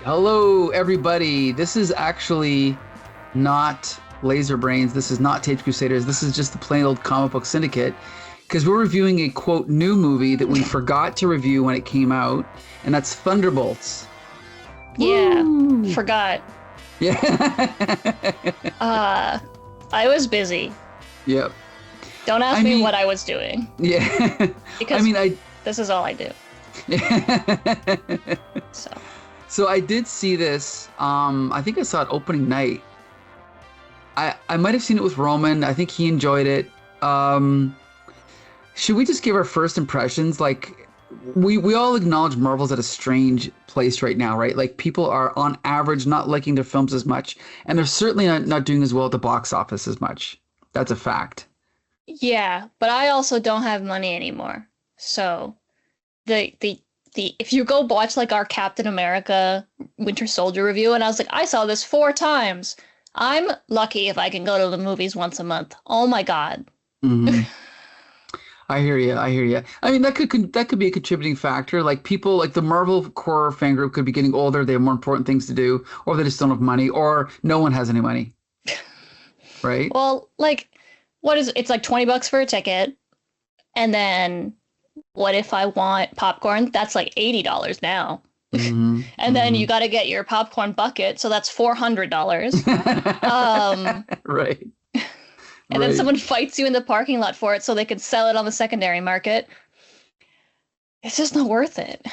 Hello, everybody. This is actually not Laser Brains. This is not Taped Crusaders. This is just the plain old comic book Syndicate, because we're reviewing a, quote, new movie that we forgot to review when it came out, and that's Thunderbolts. Yeah, Woo! forgot. Yeah. I was busy. Yep. Don't ask me what I was doing. Yeah. Because this is all I do. So I did see this. I think I saw it opening night. I might have seen it with Roman. I think he enjoyed it. Should we just give our first impressions? Like, we all acknowledge Marvel's at a strange place right now, right? Like, people are on average not liking their films as much, and they're certainly not doing as well at the box office as much. That's a fact. yeah, but I also don't have money anymore. So the if you go watch like our Captain America Winter Soldier review, and I was like, I saw this 4 times. I'm lucky if I can go to the movies once a month. Oh my God. Mm-hmm. I hear you. I mean, that could be a contributing factor. Like, people, like the Marvel core fan group could be getting older. They have more important things to do, or they just don't have money, or no one has any money. Right? Well, like, it's like $20 for a ticket. And then what if I want popcorn? That's like $80 now. Mm-hmm. And then you got to get your popcorn bucket. So that's $400. Right. And then someone fights you in the parking lot for it so they can sell it on the secondary market. It's just not worth it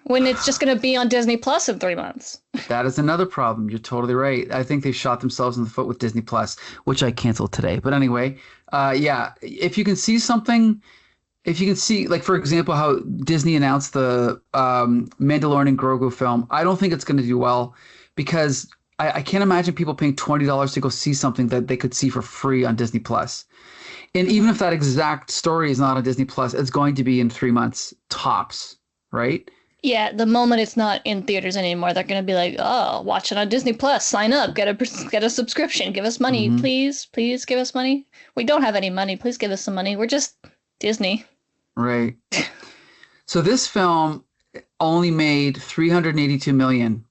when it's just going to be on Disney Plus in 3 months. That is another problem. You're totally right. I think they shot themselves in the foot with Disney Plus, which I canceled today. But anyway, yeah, if you can see, like, for example, how Disney announced the Mandalorian and Grogu film, I don't think it's going to do well, because I can't imagine people paying $20 to go see something that they could see for free on Disney Plus. And even if that exact story is not on Disney Plus, it's going to be in 3 months tops, right? Yeah, the moment it's not in theaters anymore, they're going to be like, oh, watch it on Disney Plus. Sign up. Get a subscription. Give us money. Mm-hmm. Please give us money. We don't have any money. Please give us some money. We're just Disney. Right. So this film only made $382 million.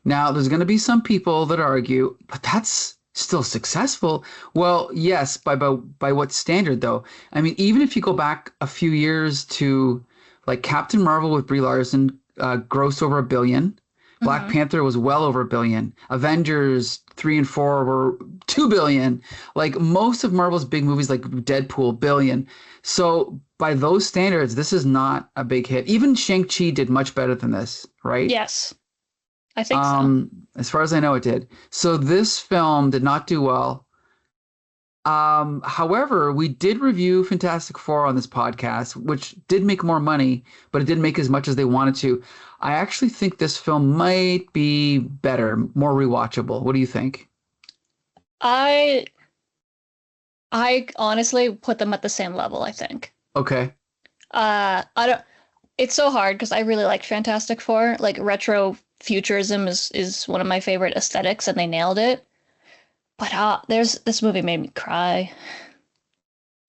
Now, there's going to be some people that argue, but that's still successful. Well, yes, by what standard, though? I mean, even if you go back a few years to, like, Captain Marvel with Brie Larson grossed over $1 billion. Black Panther was well over $1 billion. Avengers 3 and 4 were $2 billion. Like, most of Marvel's big movies, like Deadpool, $1 billion. So by those standards, this is not a big hit. Even Shang-Chi did much better than this, right? Yes. I think so. As far as I know, it did. So this film did not do well. However, we did review Fantastic Four on this podcast, which did make more money, but it didn't make as much as they wanted to. I actually think this film might be better, more rewatchable. What do you think? I honestly put them at the same level, I think. Okay. I don't. It's so hard because I really like Fantastic Four. Like, retro futurism is one of my favorite aesthetics, and they nailed it. But this movie made me cry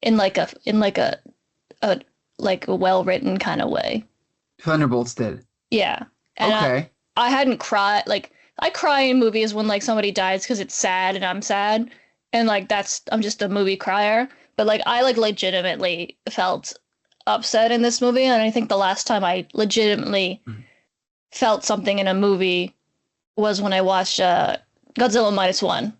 in a well-written kind of way. Thunderbolts did. Yeah. And okay. I hadn't cried. Like, I cry in movies when, like, somebody dies because it's sad and I'm sad, and, like, I'm just a movie crier. But, like, I, like, legitimately felt upset in this movie, and I think the last time I legitimately felt something in a movie was when I watched Godzilla Minus One.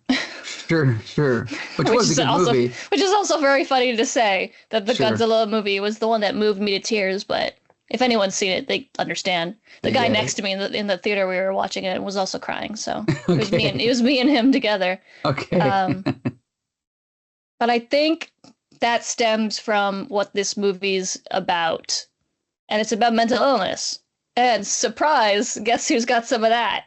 Sure. Which was a good movie. Which is also very funny to say that the Godzilla movie was the one that moved me to tears, but if anyone's seen it, they understand. The guy next to me in the theater we were watching it was also crying, so it was me and him together. Okay. But I think that stems from what this movie's about. And it's about mental illness. And surprise, guess who's got some of that?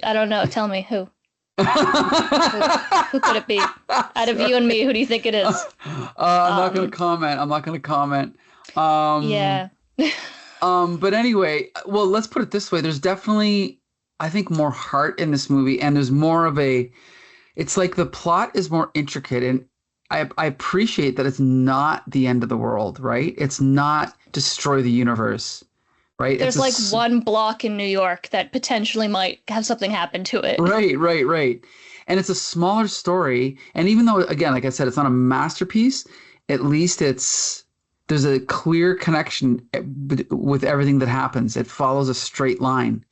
I don't know. Tell me who. Who could it be? Out of you and me, who do you think it is? I'm not going to comment. Yeah. But anyway, well, let's put it this way. There's definitely, I think, more heart in this movie, and there's more of it's like the plot is more intricate, and I appreciate that it's not the end of the world, right? It's not destroy the universe, right? There's like one block in New York that potentially might have something happen to it. Right. And it's a smaller story. And even though, again, like I said, it's not a masterpiece, at least there's a clear connection with everything that happens. It follows a straight line.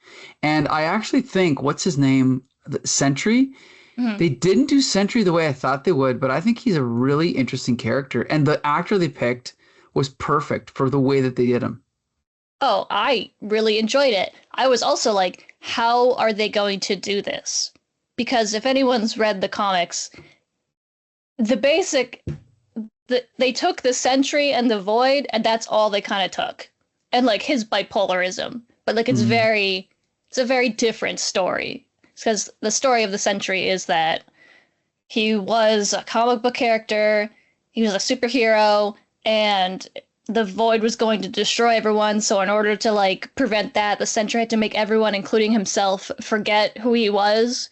And I actually think, what's his name? Sentry. Mhm. They didn't do Sentry the way I thought they would, but I think he's a really interesting character. And the actor they picked was perfect for the way that they did him. Oh, I really enjoyed it. I was also like, how are they going to do this? Because if anyone's read the comics, they took the Sentry and the Void, and that's all they kind of took. And like his bipolarism. But like it's a very different story. Because the story of the Sentry is that he was a comic book character, he was a superhero, and the Void was going to destroy everyone. So in order to like prevent that, the Sentry had to make everyone, including himself, forget who he was.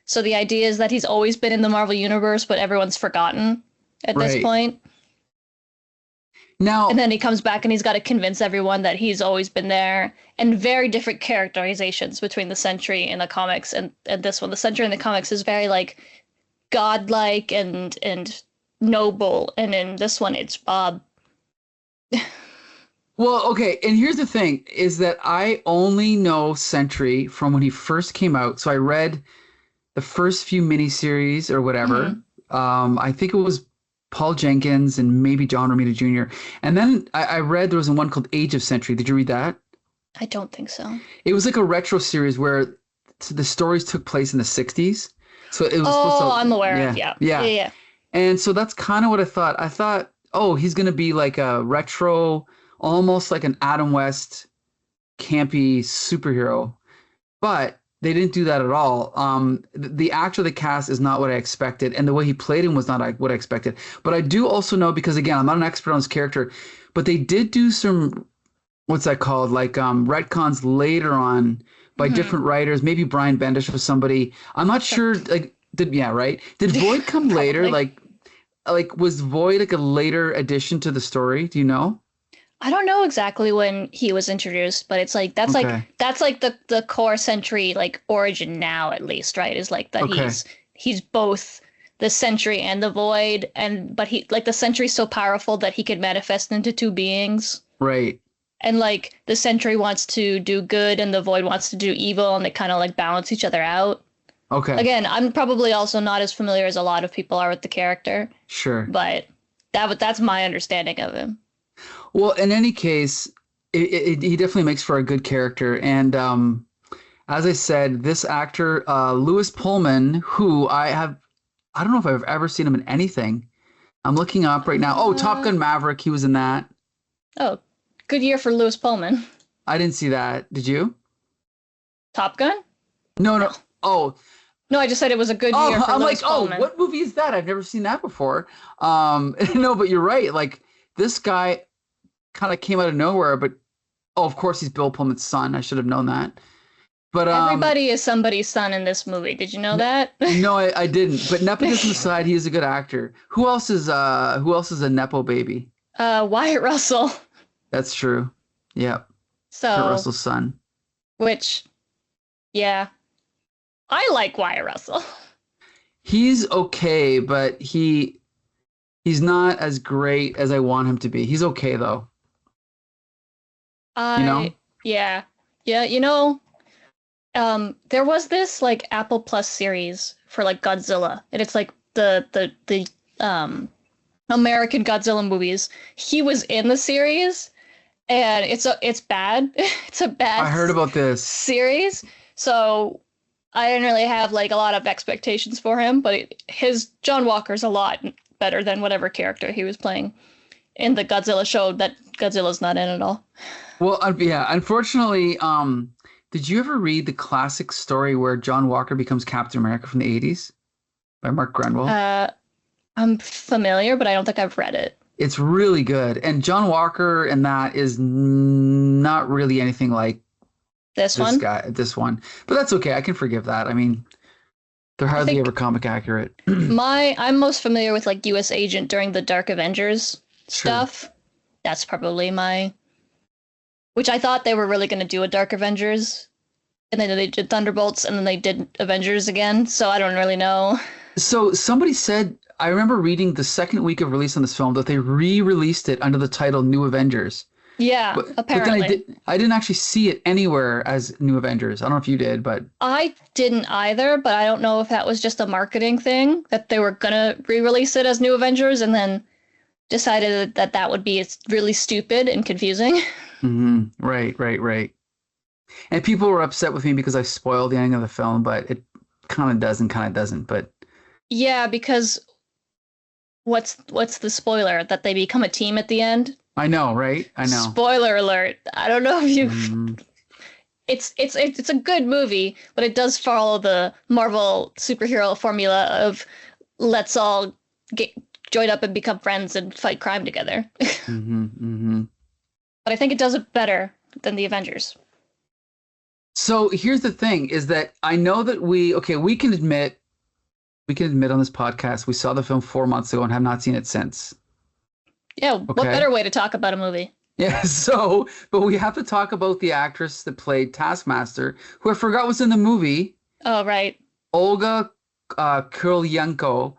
So the idea is that he's always been in the Marvel Universe, but everyone's forgotten at this point. Now, and then he comes back and he's got to convince everyone that he's always been there. And very different characterizations between the Sentry in the comics and this one. The Sentry in the comics is very like godlike and noble, and in this one it's Bob. Well, okay, and here's the thing, is that I only know Sentry from when he first came out. So I read the first few miniseries or whatever. I think it was Paul Jenkins and maybe John Romita Jr. And then I read there was one called Age of Sentry. Did you read that? I don't think so. It was like a retro series where the stories took place in the 60s. So it was supposed to, I'm aware of, yeah. And so that's kind of what I thought. I thought, oh, he's going to be like a retro, almost like an Adam West campy superhero. But they didn't do that at all. The actor they cast is not what I expected, and the way he played him was not what I expected. But I do also know, because again, I'm not an expert on his character, but they did do some, what's that called, like retcons later on by different writers. Maybe Brian Bendis was somebody. I'm not sure. Like, did Void come later? Like was Void like a later addition to the story? Do you know? I don't know exactly when he was introduced, but it's like that's like the core Sentry like origin now, at least, right? Is like that he's both the Sentry and the Void, but he like the Sentry's so powerful that he can manifest into two beings. Right. And like the Sentry wants to do good and the Void wants to do evil, and they kind of like balance each other out. Okay. Again, I'm probably also not as familiar as a lot of people are with the character. Sure. But that's my understanding of him. Well, in any case, he definitely makes for a good character. And as I said, this actor, Lewis Pullman, who I don't know if I've ever seen him in anything. I'm looking up right now. Oh, Top Gun Maverick. He was in that. Oh, good year for Lewis Pullman. I didn't see that. Did you? Top Gun? No. Oh. No, I just said it was a good year for Lewis Pullman. Oh, what movie is that? I've never seen that before. No, but you're right. Like, this guy kind of came out of nowhere, but of course he's Bill Pullman's son. I should have known that. But everybody is somebody's son in this movie. Did you know that? No, I didn't. But nepotism aside, he is a good actor. Who else is a nepo baby? Wyatt Russell. That's true. Yep. So Kurt Russell's son. Which, yeah, I like Wyatt Russell. He's okay, but he's not as great as I want him to be. He's okay though. Yeah. There was this like Apple Plus series for like Godzilla, and it's like the American Godzilla movies. He was in the series, and it's bad. It's a bad. I heard about this series, so I didn't really have like a lot of expectations for him. But his John Walker's a lot better than whatever character he was playing in the Godzilla show that Godzilla's not in at all. Well, yeah, unfortunately, did you ever read the classic story where John Walker becomes Captain America from the 80s by Mark Grenville? I'm familiar, but I don't think I've read it. It's really good. And John Walker in that is not really anything like this one. But that's okay. I can forgive that. I mean, they're hardly ever comic accurate. I'm most familiar with like US Agent during the Dark Avengers stuff. That's probably which I thought they were really going to do a Dark Avengers, and then they did Thunderbolts, and then they did Avengers again. So I don't really know. So somebody said, I remember reading the second week of release on this film that they re-released it under the title New Avengers. Yeah, apparently. But then I didn't actually see it anywhere as New Avengers. I don't know if you did, but I didn't either, but I don't know if that was just a marketing thing, that they were gonna re-release it as New Avengers and then decided that that would be really stupid and confusing. Right. And people were upset with me because I spoiled the ending of the film, but it kind of does and kind of doesn't. But yeah, because what's the spoiler? That they become a team at the end? I know, right? I know. Spoiler alert. I don't know if you It's a good movie, but it does follow the Marvel superhero formula of let's all get join up and become friends and fight crime together. But I think it does it better than the Avengers. So here's the thing is that I know that we can admit on this podcast we saw the film 4 months ago and have not seen it since. Yeah, what better way to talk about a movie? Yeah, but we have to talk about the actress that played Taskmaster, who I forgot was in the movie. Oh, right. Olga Kurylenko,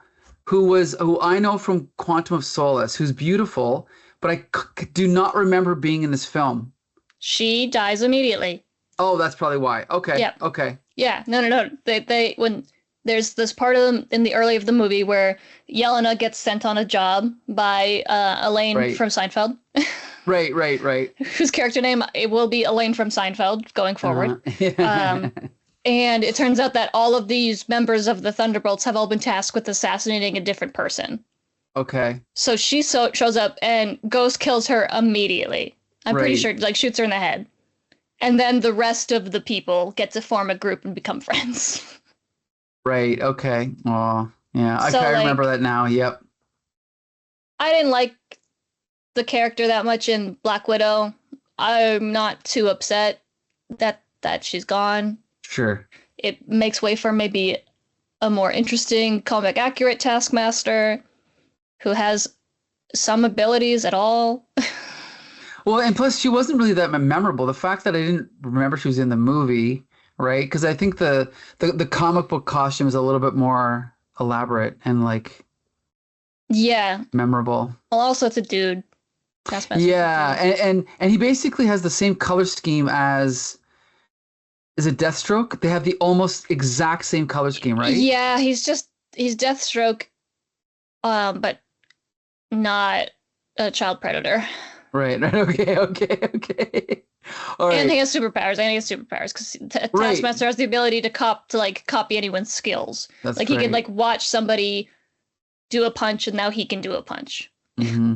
who I know from Quantum of Solace, who's beautiful, but I do not remember being in this film. She dies immediately. Oh, that's probably why. Okay. Yeah. Okay. Yeah. No. They when there's this part of them in the early of the movie where Yelena gets sent on a job by Elaine from Seinfeld. Right. Whose character name it will be Elaine from Seinfeld going forward. And it turns out that all of these members of the Thunderbolts have all been tasked with assassinating a different person. Okay. So she shows up and Ghost kills her immediately. I'm pretty sure, like, shoots her in the head. And then the rest of the people get to form a group and become friends. Right. Okay. Oh, yeah. So, I remember that now. Yep. I didn't like the character that much in Black Widow. I'm not too upset that she's gone. Sure. It makes way for maybe a more interesting, comic accurate Taskmaster who has some abilities at all. Well, and plus she wasn't really that memorable. The fact that I didn't remember she was in the movie, right? Because I think the comic book costume is a little bit more elaborate and like memorable. Well, also it's a dude. Taskmaster. Yeah, and he basically has the same color scheme as, is it Deathstroke? They have the almost exact same color scheme, right? Yeah, he's Deathstroke, but not a child predator. Right. Okay. All right. And he has superpowers. Because Taskmaster has the ability to copy anyone's skills. That's like great. He can like watch somebody do a punch, and now he can do a punch. Mm-hmm.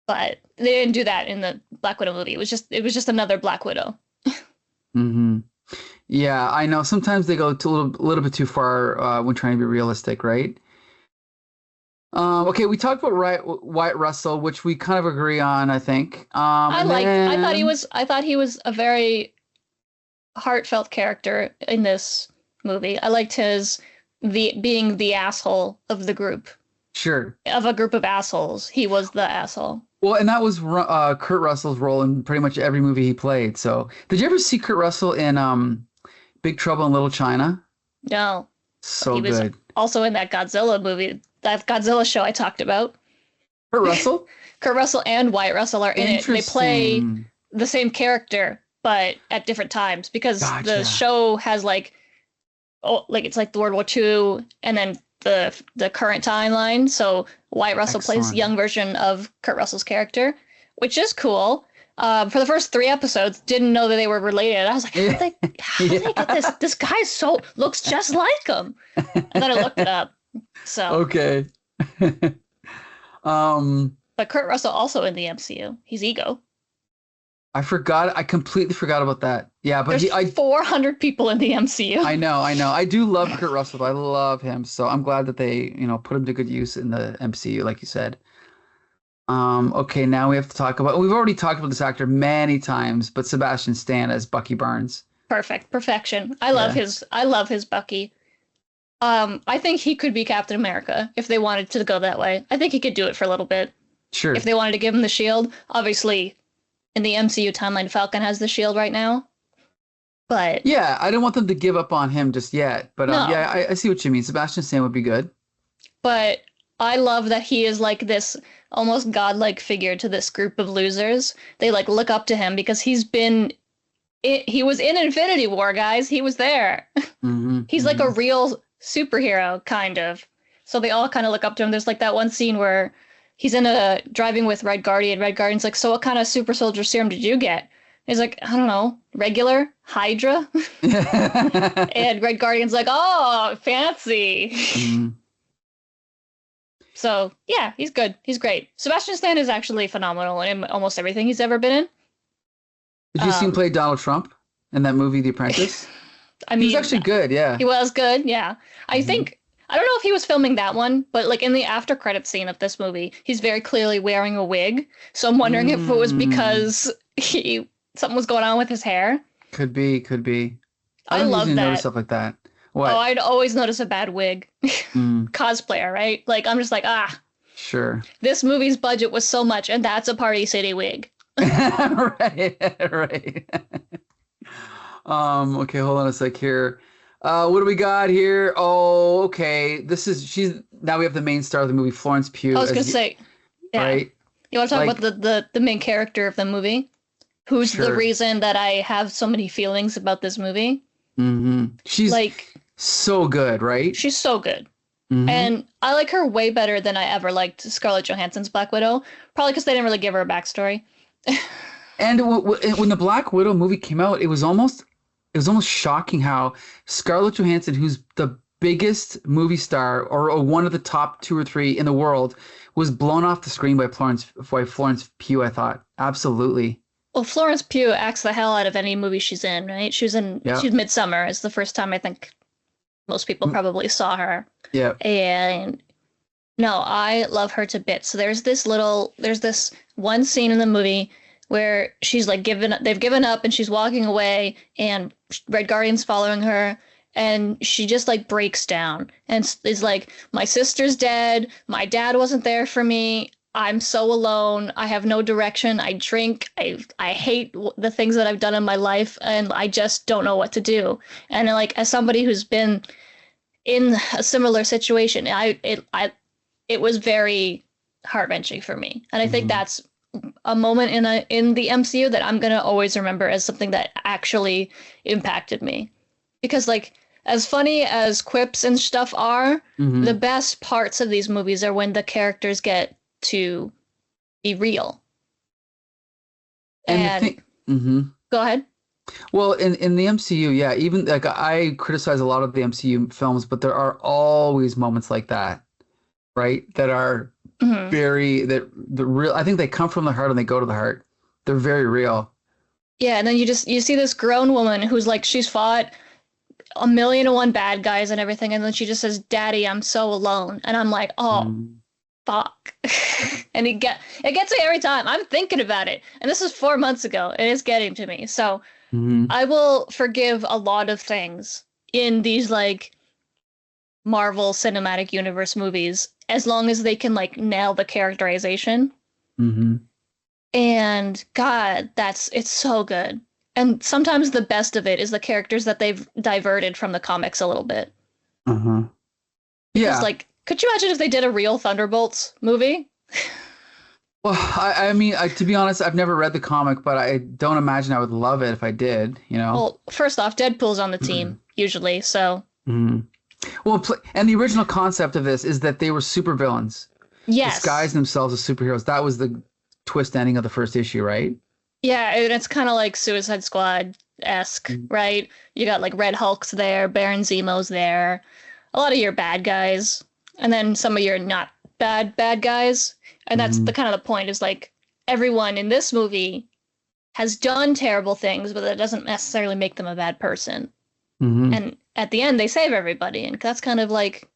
But they didn't do that in the Black Widow movie. It was just another Black Widow. Mm-hmm. Yeah, I know. Sometimes they go a little bit too far when trying to be realistic, right? Okay, we talked about Wyatt Russell, which we kind of agree on, I think. I thought he was a very heartfelt character in this movie. I liked his being the asshole of the group. Sure. Of a group of assholes, he was the asshole. Well, and that was Kurt Russell's role in pretty much every movie he played. So, did you ever see Kurt Russell in Big Trouble in Little China? No. So he was good. Also in that Godzilla movie, that Godzilla show I talked about. Kurt Russell? Kurt Russell and Wyatt Russell are in it. They play the same character, but at different times, because the show has it's like the World War II and then the current timeline. So Wyatt Russell plays the young version of Kurt Russell's character, which is cool. For the first 3 episodes, didn't know that they were related. I was like, how did they get this? This guy looks just like him. And then I looked it up. So okay. But Kurt Russell also in the MCU. He's Ego. I completely forgot about that. Yeah, but there's 400 people in the MCU. I know. I do love Kurt Russell. I love him. So I'm glad that they, put him to good use in the MCU, like you said. Okay, now we have to talk about. We've already talked about this actor many times, but Sebastian Stan as Bucky Barnes. Perfection. I love his Bucky. I think he could be Captain America if they wanted to go that way. I think he could do it for a little bit. Sure. If they wanted to give him the shield, obviously in the MCU timeline, Falcon has the shield right now. But Yeah, I don't want them to give up on him just yet. But no, yeah, I see what you mean. Sebastian Stan would be good. but I love that he is like this almost godlike figure to this group of losers. They like look up to him because he was in Infinity War, guys. He was there. He's like a real superhero, kind of. So they all kind of look up to him. There's like that one scene where he's in a driving with Red Guardian. Red Guardian's like, so what kind of super soldier serum did you get? He's like, I don't know, regular Hydra. And Red Guardian's like, oh, fancy. So yeah, he's good. He's great. Sebastian Stan is actually phenomenal in almost everything he's ever been in. Did you see him play Donald Trump in that movie, The Apprentice? I mean, he's actually good. Yeah, he was good. Yeah, I think I don't know if he was filming that one, but like in the after credit scene of this movie, he's very clearly wearing a wig. So I'm wondering if it was because something was going on with his hair. Could be. I don't love usually that. notice stuff like that. What? Oh, I'd always notice a bad wig. Cosplayer, right? Like I'm just like, sure. This movie's budget was so much, and that's a Party City wig. right. Okay, hold on a sec here. What do we got here? Oh, okay. Now we have the main star of the movie, Florence Pugh. I was gonna say, yeah. Right? You want to talk about the main character of the movie? Who's the reason that I have so many feelings about this movie? She's like so good, right? She's so good. And I like her way better than I ever liked Scarlett Johansson's Black Widow. Probably because they didn't really give her a backstory. And when the Black Widow movie came out, it was almost shocking how Scarlett Johansson, who's the biggest movie star or one of the top 2 or 3 in the world, was blown off the screen by Florence Pugh. I thought absolutely. Well, Florence Pugh acts the hell out of any movie she's in, right? She's Midsummer. It's the first time I think most people probably saw her. Yeah. And no, I love her to bits. So there's this one scene in the movie where she's like they've given up and she's walking away and Red Guardian's following her and she just like breaks down and is like, my sister's dead. My dad wasn't there for me. I'm so alone. I have no direction. I drink. I hate the things that I've done in my life, and I just don't know what to do. And like, as somebody who's been in a similar situation, it was very heart-wrenching for me. And I think that's a moment in the MCU that I'm gonna always remember as something that actually impacted me. Because like, as funny as quips and stuff are, the best parts of these movies are when the characters get to be real. And go ahead. Well, in the MCU, yeah, even like I criticize a lot of the MCU films, but there are always moments like that, right? That are the real. I think they come from the heart and they go to the heart. They're very real. Yeah, and then you see this grown woman who's like, she's fought 1,000,001 bad guys and everything, and then she just says, "Daddy, I'm so alone," and I'm like, oh. Fuck. And it gets me every time. I'm thinking about it. And this is 4 months ago. And it's getting to me. So I will forgive a lot of things in these like Marvel Cinematic Universe movies as long as they can like nail the characterization. And God, it's so good. And sometimes the best of it is the characters that they've diverted from the comics a little bit. Because like, could you imagine if they did a real Thunderbolts movie? Well, I mean, to be honest, I've never read the comic, but I don't imagine I would love it if I did, you know? Well, first off, Deadpool's on the team, usually, so... Well, and the original concept of this is that they were supervillains. Yes. Disguised themselves as superheroes. That was the twist ending of the first issue, right? Yeah, and it's kind of like Suicide Squad-esque, right? You got, like, Red Hulk's there, Baron Zemo's there, a lot of your bad guys... And then some of your not bad guys. And that's the kind of the point is like everyone in this movie has done terrible things, but that doesn't necessarily make them a bad person. And at the end, they save everybody. And that's kind of like,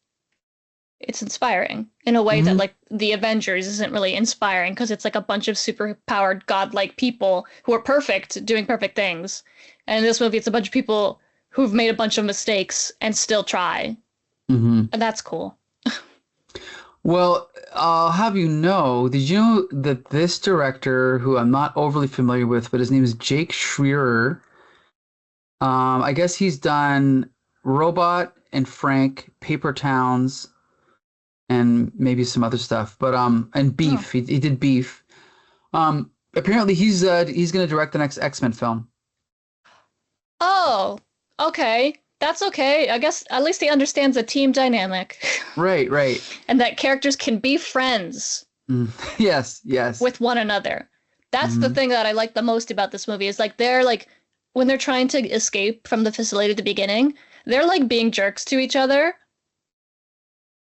it's inspiring in a way that like the Avengers isn't really inspiring because it's like a bunch of super powered godlike people who are perfect doing perfect things. And in this movie, it's a bunch of people who've made a bunch of mistakes and still try. And that's cool. Well, I'll have you know, did you know that this director, who I'm not overly familiar with, but his name is Jake Schreier, I guess he's done Robot and Frank, Paper Towns, and maybe some other stuff. But and Oh. Beef. He did Beef. Apparently he's gonna direct the next X-Men film. Oh, okay. That's okay. I guess at least he understands the team dynamic Right, right. and that characters can be friends Mm. Yes, yes. with one another. That's the Hmm. thing that I like the most about this movie is like they're like when they're trying to escape from the facility at the beginning, they're like being jerks to each other,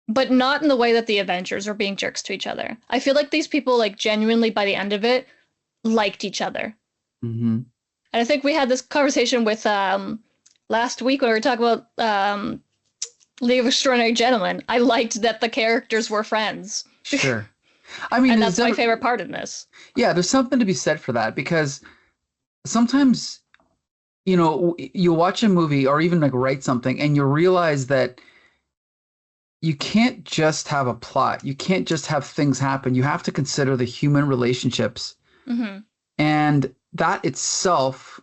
but not in the way that the Avengers were being jerks to each other. I feel like these people like genuinely by the end of it liked each other. Hmm. And I think we had this conversation with last week when we were talking about League of Extraordinary Gentlemen. I liked that the characters were friends. Sure. I mean, And there's that's my never, favorite part in this. yeah, there's something to be said for that because sometimes, you watch a movie or even like write something and you realize that you can't just have a plot. You can't just have things happen. You have to consider the human relationships. Hmm. And that itself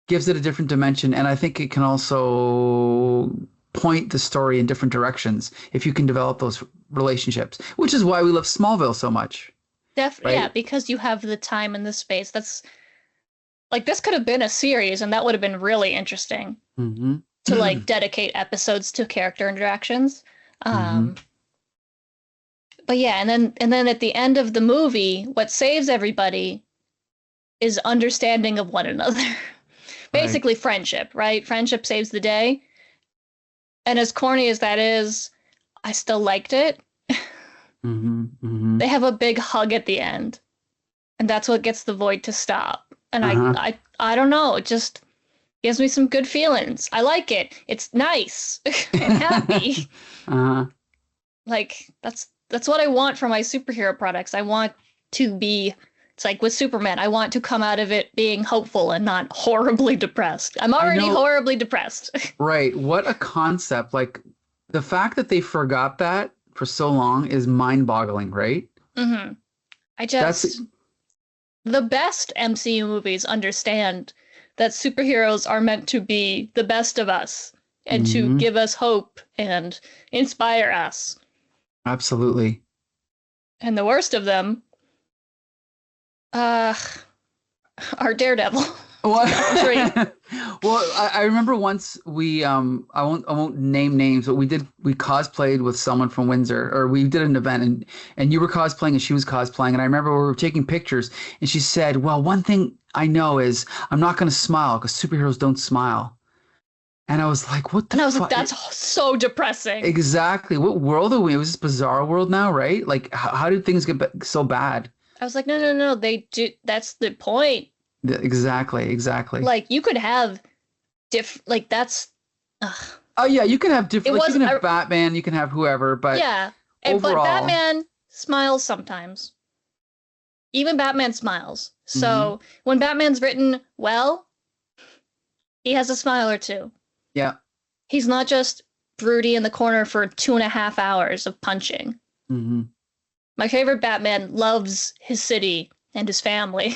gives it a different dimension. And I think it can also point the story in different directions if you can develop those relationships, which is why we love Smallville so much, Yeah, right? because you have the time and the space. That's like this could have been a series, and that would have been really interesting Hmm. to like dedicate episodes to character interactions. Hmm. Um, but yeah, and then at the end of the movie, what saves everybody is understanding of one another. Right. Basically, friendship, right? Friendship saves the day. And as corny as that is, I still liked it. Hmm. Hmm. They have a big hug at the end, and that's what gets the void to stop. And I, Uh-huh. I, I don't know. It just gives me some good feelings. I like it. It's nice and happy. Uh-huh. Like that's what I want from my superhero products. I want to be. It's like with Superman. I want to come out of it being hopeful and not horribly depressed. I'm I already know, horribly depressed. right. What a concept. Like the fact that they forgot that for so long is mind-boggling, right? Hmm. I That's just the best MCU movies understand that superheroes are meant to be the best of us and to mhm, give us hope and inspire us. absolutely. And the worst of them, uh, are Daredevil. Well, All three. well, I remember once I won't name names, but we cosplayed with someone from Windsor, or we did an event, and you were cosplaying and she was cosplaying, and I remember we were taking pictures, and she said, "Well, one thing I know is I'm not going to smile because superheroes don't smile." And I was like, "What the And I was like, fuck?" that's so depressing. Exactly. What world are we? It was this bizarre world now, right? Like, how did things get so bad? I was like, no, no, no, they do. That's the point. Exactly, exactly. Like, you could have like, that's, ugh. Oh yeah, you can have It different. Like you was, can have Batman, you can have whoever, but yeah. But overall, Batman smiles sometimes. Even Batman smiles. hmm, So when Batman's written well, he has a smile or two. yeah, He's not just broody in the corner for 2.5 hours of punching. hmm, My favorite Batman loves his city and his family.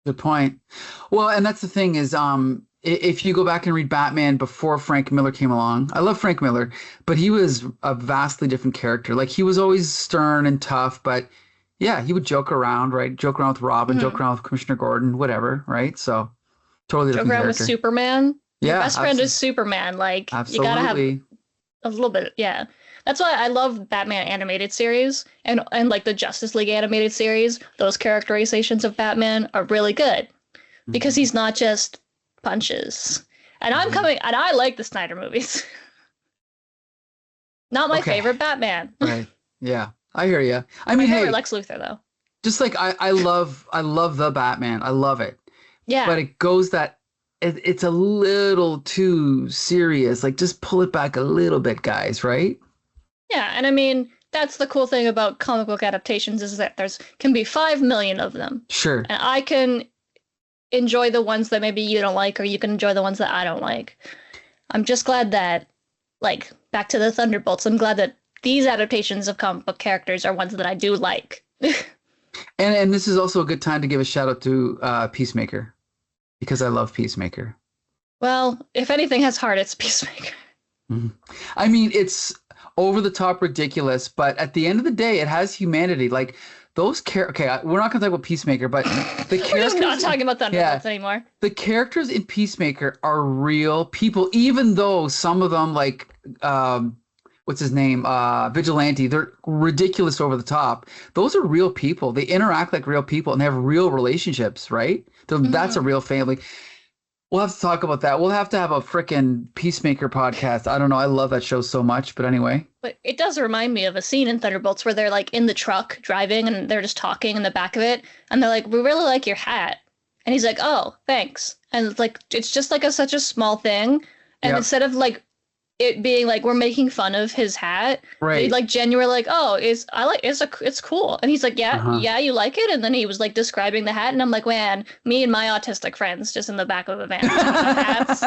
good point. Well, and that's the thing is, if you go back and read Batman before Frank Miller came along, I love Frank Miller, but he was a vastly different character. Like he was always stern and tough, but yeah, he would joke around, right? Joke around with Robin, joke Mm-hmm. around with Commissioner Gordon, whatever, right? So totally Joke different around with character. Superman. Your Yeah, best friend is Superman. Like, you gotta have absolutely. a little bit, yeah. That's why I love Batman animated series and like the Justice League animated series. Those characterizations of Batman are really good because Hmm. he's not just punches. And Hmm. I like the Snyder movies. Not my Okay, favorite Batman. right. Yeah, I hear you. I My mean, favorite hey, Lex Luthor though. just like I love the Batman. I love it. Yeah. But it goes that it's a little too serious. Like just pull it back a little bit, guys, right? Yeah, and I mean, that's the cool thing about comic book adaptations is that there's can be 5 million of them. Sure. And I can enjoy the ones that maybe you don't like or you can enjoy the ones that I don't like. I'm just glad that like back to the Thunderbolts, I'm glad that these adaptations of comic book characters are ones that I do like. And this is also a good time to give a shout out to Peacemaker, because I love Peacemaker. Well, if anything has heart, it's Peacemaker. Mhm. I mean, it's over the top ridiculous, but at the end of the day, it has humanity. Like those okay, we're not gonna talk about Peacemaker, but the characters. We're not talking about Thunderbolts anymore. The characters in Peacemaker are real people, even though some of them, like what's his name, Vigilante, they're ridiculous over the top. Those are real people. They interact like real people, and they have real relationships, right? That's a real family. We'll have to talk about that. We'll have to have a frickin' Peacemaker podcast. I don't know. I love that show so much. But anyway. But it does remind me of a scene in Thunderbolts where they're like in the truck driving and they're just talking in the back of it. And they're like, we really like your hat. And he's like, oh, thanks. And it's like, it's just like such a small thing. And instead of like it being like we're making fun of his hat, they like genuinely like, oh, it's cool. And he's like, yeah, you like it? And then he was like describing the hat, and I'm like, man, me and my autistic friends just in the back of a van hats.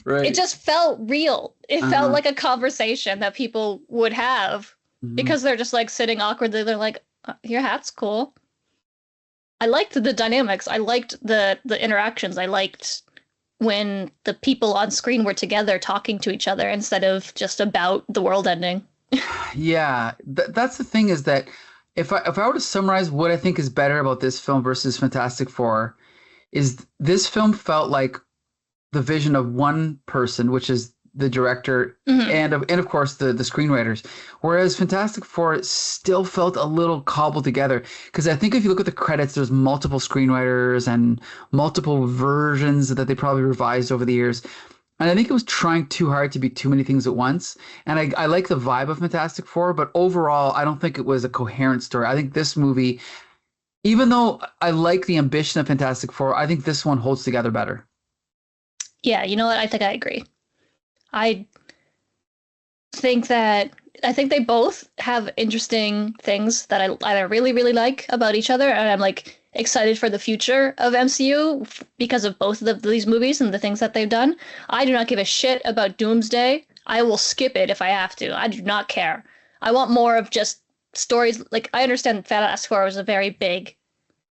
Right. It just felt real. It felt like a conversation that people would have because they're just like sitting awkwardly. They're like, your hat's cool. I liked the dynamics. I liked the interactions. I liked when the people on screen were together talking to each other instead of just about the world ending. Yeah, that's the thing, is that if I were to summarize what I think is better about this film versus Fantastic Four, is this film felt like the vision of one person, which is the director and of course the screenwriters, whereas Fantastic Four still felt a little cobbled together, because I think if you look at the credits, there's multiple screenwriters and multiple versions that they probably revised over the years, and I think it was trying too hard to be too many things at once. And I like the vibe of Fantastic Four, but overall I don't think it was a coherent story. I think this movie, even though I like the ambition of Fantastic Four, I think this one holds together better. Yeah, you know what? I think I agree. I think they both have interesting things that I really, really like about each other, and I'm like excited for the future of MCU because of both of these movies and the things that they've done. I do not give a shit about Doomsday. I will skip it if I have to. I do not care. I want more of just stories. Like, I understand Fantastic Four was a very big,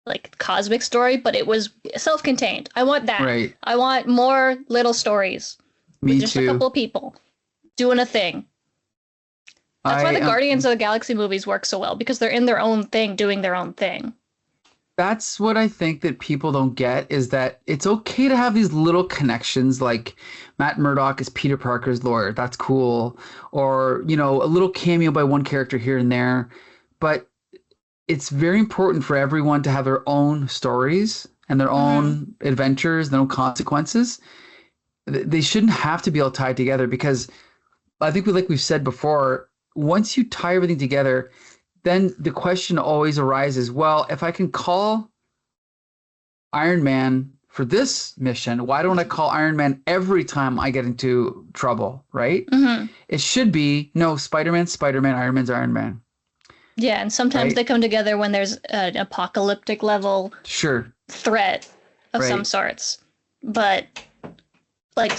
like, cosmic story, but it was self-contained. I want that. Right. I want more little stories. Me with just too. a couple of people doing a thing. That's why the Guardians of the Galaxy movies work so well, because they're in their own thing, doing their own thing. That's what I think that people don't get, is that it's okay to have these little connections, like Matt Murdock is Peter Parker's lawyer. That's cool. Or, you know, a little cameo by one character here and there. But it's very important for everyone to have their own stories and their own adventures, their own consequences. They shouldn't have to be all tied together, because I think we've said before, once you tie everything together, then the question always arises, well, if I can call Iron Man for this mission, why don't I call Iron Man every time I get into trouble, right? It should be, no, Spider-Man's Spider-Man, Iron Man's Iron Man. Yeah, and sometimes they come together when there's an apocalyptic level threat of some sorts. But like,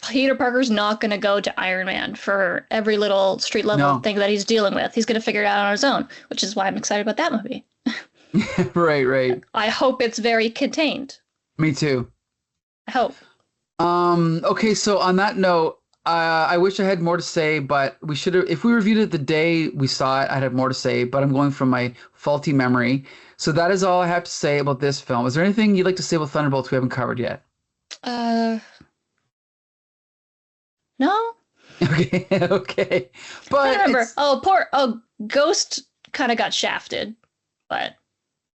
Peter Parker's not going to go to Iron Man for every little street level thing that he's dealing with. He's going to figure it out on his own, which is why I'm excited about that movie. Right. I hope it's very contained. Me too. I hope. Okay, so on that note, I wish I had more to say, but we should have, if we reviewed it the day we saw it, I'd have more to say, but I'm going from my faulty memory. So that is all I have to say about this film. Is there anything you'd like to say about Thunderbolts we haven't covered yet? No. Okay. But I remember. Ghost kind of got shafted, but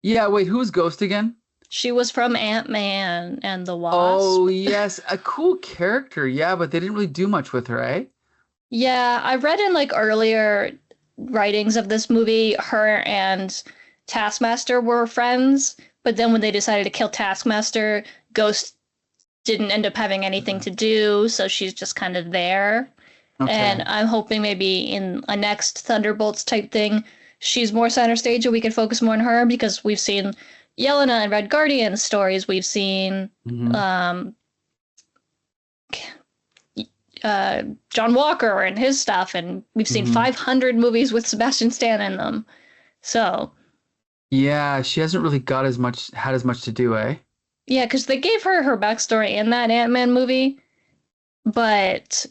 yeah. Wait, who was Ghost again? She was from Ant-Man and the Wasp. Oh yes, a cool character. Yeah, but they didn't really do much with her, eh? Yeah, I read in like earlier writings of this movie, her and Taskmaster were friends, but then when they decided to kill Taskmaster, Ghost didn't end up having anything to do, so she's just kind of there. Okay. And I'm hoping maybe in a next Thunderbolts type thing, she's more center stage and we can focus more on her, because we've seen Yelena and Red Guardian stories. We've seen John Walker and his stuff, and we've seen 500 movies with Sebastian Stan in them. So Yeah, she hasn't really had as much to do, eh? yeah, because they gave her backstory in that Ant-Man movie, but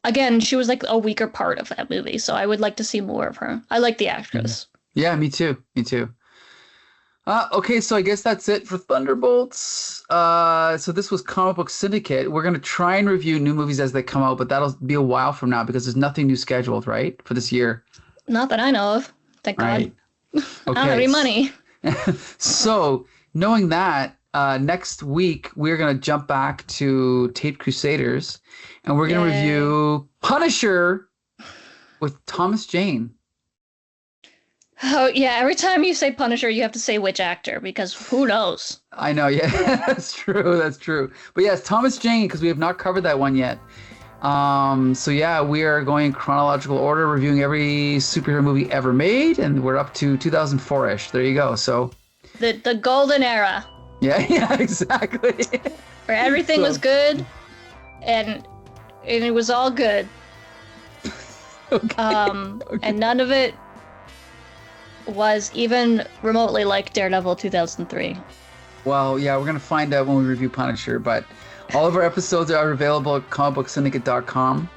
again, she was like a weaker part of that movie, so I would like to see more of her. I like the actress. Yeah, me too. Me too. Okay, so I guess that's it for Thunderbolts. So this was Comic Book Syndicate. We're gonna try and review new movies as they come out, but that'll be a while from now because there's nothing new scheduled, right, for this year. Not that I know of. Thank God. Right. I don't have any money. So knowing that, next week we're gonna jump back to Tape Crusaders, and we're gonna review Punisher with Thomas Jane. Oh yeah, every time you say Punisher, you have to say which actor because who knows? I know, yeah, that's true, that's true. But yes, Thomas Jane, because we have not covered that one yet. So yeah, we are going in chronological order, reviewing every superhero movie ever made, and we're up to 2004-ish. There you go. So the golden era. Yeah, exactly. Where everything was good, and it was all good. Okay. And none of it was even remotely like Daredevil 2003. Well, yeah, we're gonna find out when we review Punisher, but all of our episodes are available at comicbooksyndicate.com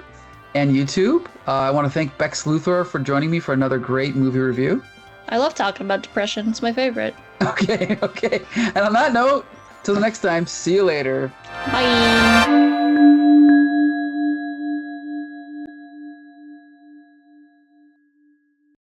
and YouTube. I want to thank Bex Luthor for joining me for another great movie review. I love talking about depression. It's my favorite. Okay. And on that note, till the next time, see you later. Bye.